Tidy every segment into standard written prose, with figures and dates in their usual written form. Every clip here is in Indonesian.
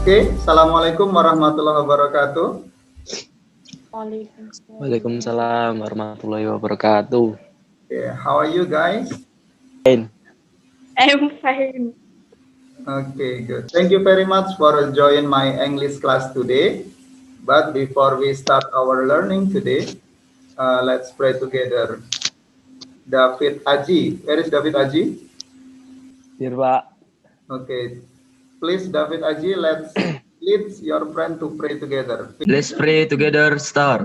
Oke, Assalamualaikum warahmatullahi wabarakatuh. Waalaikumsalam warahmatullahi wabarakatuh. Okay, how are you guys? Fine. I'm fine. Okay, good. Thank you very much for joining my English class today. But before we start our learning today, let's pray together. David Aji, where is David Aji? Here, Pak. Okay, please David Aji, let's lead your friend to pray together. Let's pray together. Start.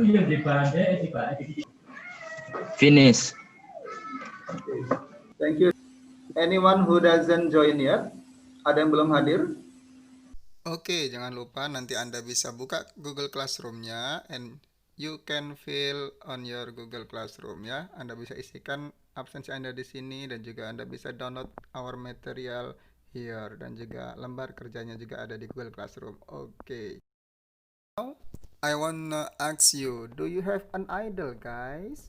Finish. Okay. Thank you. Anyone who doesn't join yet? Ada yang belum hadir? Oke, jangan lupa nanti Anda bisa buka Google Classroom-nya and you can fill on your Google Classroom ya. Anda bisa isikan absensi Anda di sini dan juga Anda bisa download our material here dan juga lembar kerjanya juga ada di Google Classroom. Oke. Now, I wanna ask you, do you have an idol, guys?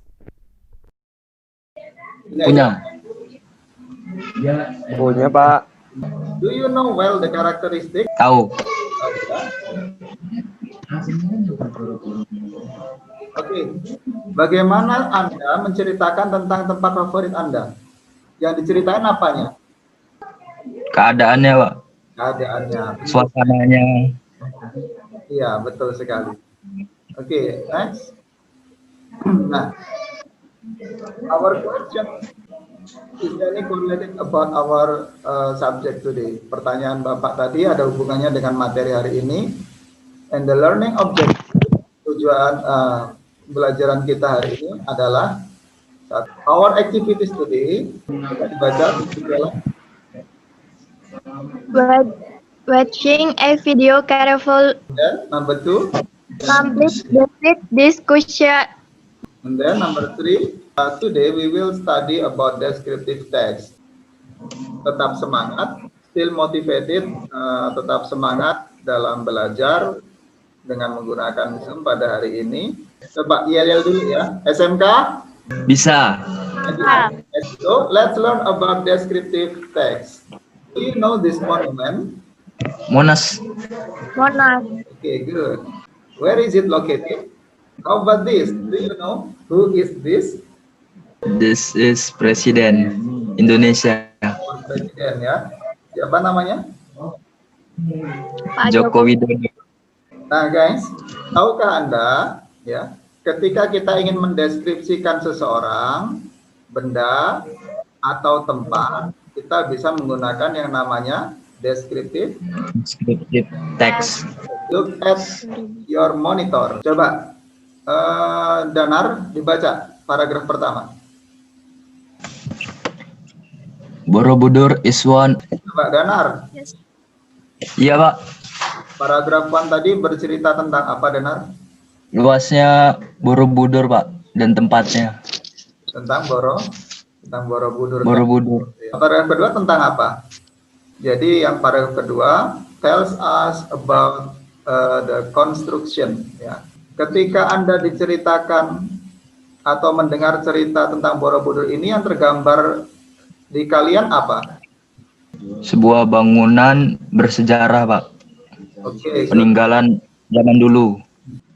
Punya. Punya, Pak. Do you know well the characteristic? Tahu. Oke. Bagaimana Anda menceritakan tentang tempat favorit Anda? Yang diceritain apanya? Keadaannya, Pak. Keadaannya. Suasananya. Iya, betul sekali. Oke, next. Nah, our question is very correlated about our subject today. Pertanyaan Bapak tadi ada hubungannya dengan materi hari ini. And the learning objective, tujuan pembelajaran kita hari ini adalah our activities today. Kita dibaca di dalam. Watching a video careful. Then number 2. Complete the discussion. And then number 3. Today we will study about descriptive text. Tetap semangat, still motivated, tetap semangat dalam belajar dengan menggunakan Zoom pada hari ini. Coba yel dulu ya. SMK? Bisa. So let's learn about descriptive text. Do you know this monument? Monas. Monas. Okay, good. Where is it located? How about this? Do you know who is this? This is Presiden Indonesia. Presiden ya. Siapa namanya? Pak Joko Widodo. Nah, guys, tahukah Anda ya, ketika kita ingin mendeskripsikan seseorang, benda atau tempat, kita bisa menggunakan yang namanya descriptive text. Look at your monitor. Coba Danar dibaca paragraf pertama. Borobudur is one. Coba Danar. Iya, Pak. Paragraf 1 tadi bercerita tentang apa, Danar? Luasnya Borobudur, Pak, dan tempatnya. Tentang Borobudur. Borobudur. Paragraf kedua tentang apa? Jadi yang paragraf kedua tells us about the construction. Ya. Ketika Anda diceritakan atau mendengar cerita tentang Borobudur ini, yang tergambar di kalian apa? Sebuah bangunan bersejarah, Pak. Oke. Peninggalan zaman dulu.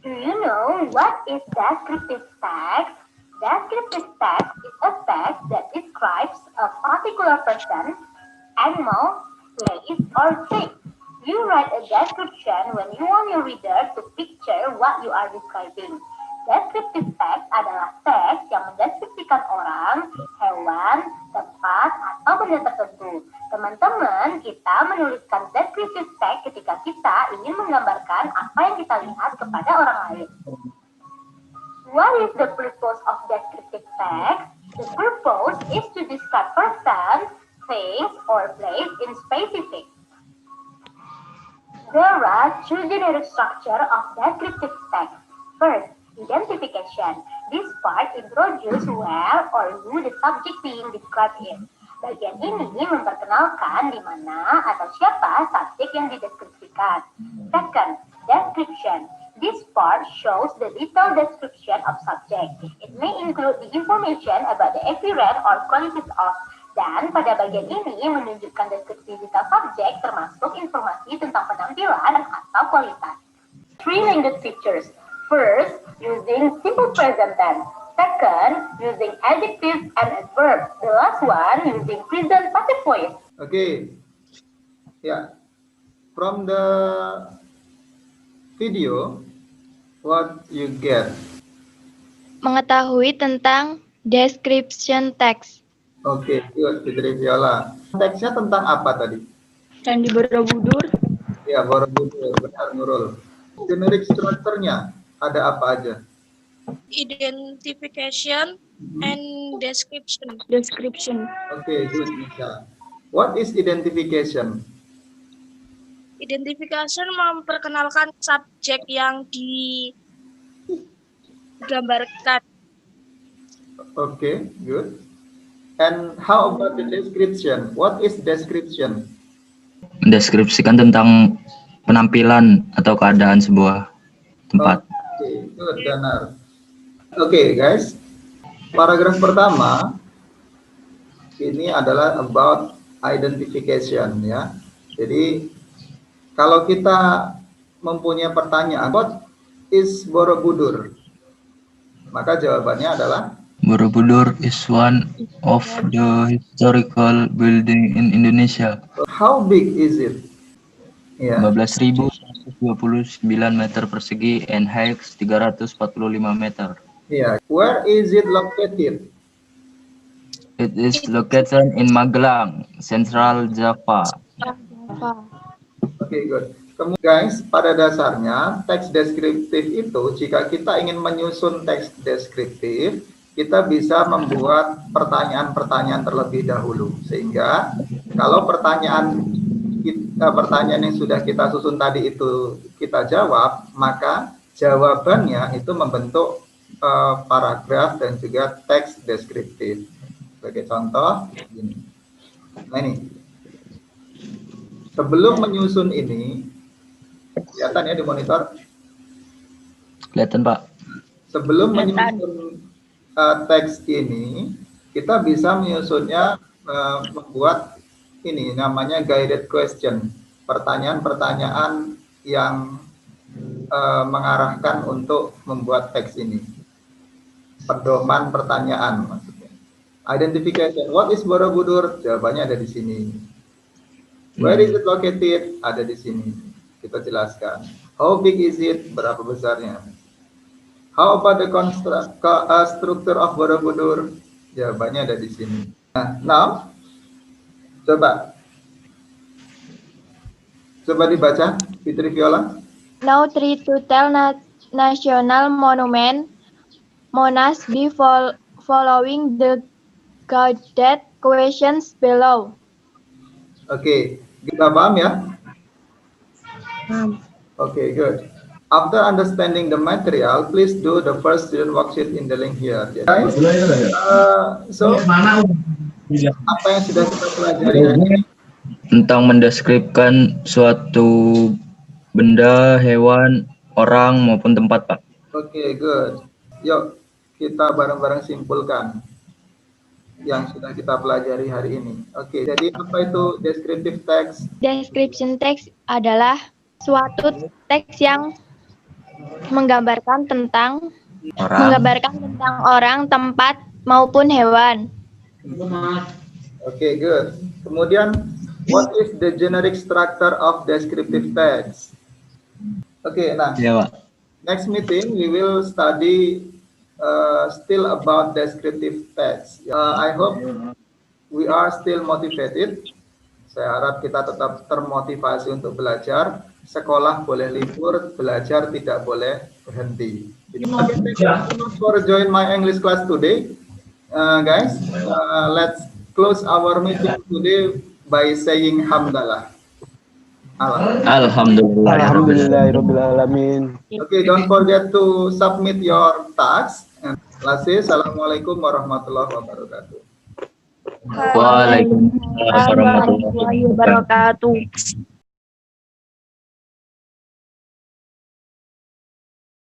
Do you know what is descriptive text? Descriptive text is a text that describes a particular person, animal, place, or thing. You write a description when you want your reader to picture what you are describing. Descriptive text adalah teks yang mendeskripsikan orang, hewan, tempat, atau benda tertentu. Teman-teman, kita menuliskan descriptive text ketika kita ingin menggambarkan apa yang kita lihat kepada orang lain. What is the purpose of descriptive text? The purpose is to describe person, things, or place in specific. There are two generic structure of descriptive text. First, identification. This part introduces where or who the subject being described is. Bagian ini memperkenalkan di mana atau siapa subjek yang dideskripsikan. Second, description. This part shows the detailed description of subject. It may include the information about the appearance or qualities of Dan pada bagian ini menunjukkan deskripsi detail subjek termasuk informasi tentang penampilan atau kualitas. 3 language features. First, using simple present tense. Second, using adjectives and adverbs. The last one, using present passive voice. Okay. Yeah. From the video, what you get? Mengetahui tentang description text. Oke, good, Fitri Viola. Teksnya tentang apa tadi? Candi Borobudur. Ya, Borobudur, benar Nurul. Generic structure-nya ada apa aja? Identification and description. Oke, good, Nisha. What is identification? Identification memperkenalkan subjek yang digambarkan. Okay, good. And how about the description? What is description? Mendeskripsikan tentang penampilan atau keadaan sebuah tempat. Okay, good, benar. Okay, guys. Paragraf pertama ini adalah about identification, ya. Jadi kalau kita mempunyai pertanyaan, what is Borobudur? Maka jawabannya adalah Borobudur is one of the historical building in Indonesia. how big is it? Ya. 15.129 meter persegi and height 345 meter. Ya. Where is it located? It is located in Magelang, Central Java. Oke, good. Kemudian guys, pada dasarnya teks deskriptif itu, jika kita ingin menyusun teks deskriptif, kita bisa membuat pertanyaan-pertanyaan terlebih dahulu. Sehingga kalau pertanyaan yang sudah kita susun tadi itu kita jawab, maka jawabannya itu membentuk paragraf dan juga teks deskriptif. Sebagai contoh, ini. Nah ini. Sebelum menyusun ini, kelihatan ya di monitor? Kelihatan, Pak. Sebelum menyusun teks ini, kita bisa menyusunnya membuat ini namanya guided question, pertanyaan-pertanyaan yang mengarahkan untuk membuat teks ini. Pedoman pertanyaan maksudnya. Identification, what is Borobudur? Jawabannya ada di sini. Where is it located? Ada di sini. Kita jelaskan. How big is it? Berapa besarnya? How about the structure of Borobudur? Jawabannya ada di sini. Nah, now, coba dibaca, Fitri Viola. Now try to tell national monument Monas be following the guided questions below. Oke, kita paham ya? Oke, good. After understanding the material, please do the first student worksheet in the link here. Guys, so apa yang sudah kita pelajari hari ini? Tentang mendeskripsikan suatu benda, hewan, orang maupun tempat, Pak. Oke, good. Yuk, kita bareng-bareng simpulkan yang sudah kita pelajari hari ini. Oke, jadi apa itu descriptive text? Description text adalah suatu teks yang menggambarkan tentang orang, tempat maupun hewan. Oke, good. Kemudian, what is the generic structure of descriptive text? Oke, nah, Ya, Pak. next meeting we will study still about descriptive text. I hope we are still motivated. Saya harap kita tetap termotivasi untuk belajar. Sekolah boleh libur, belajar tidak boleh berhenti. Thank you so much for join my English class today, guys. Let's close our meeting today by saying hamdalah. Alhamdulillahirobbilalamin. Okay, don't forget to submit your tasks. And lastly, assalamualaikum warahmatullahi wabarakatuh. Waalaikumsalam warahmatullahi wabarakatuh.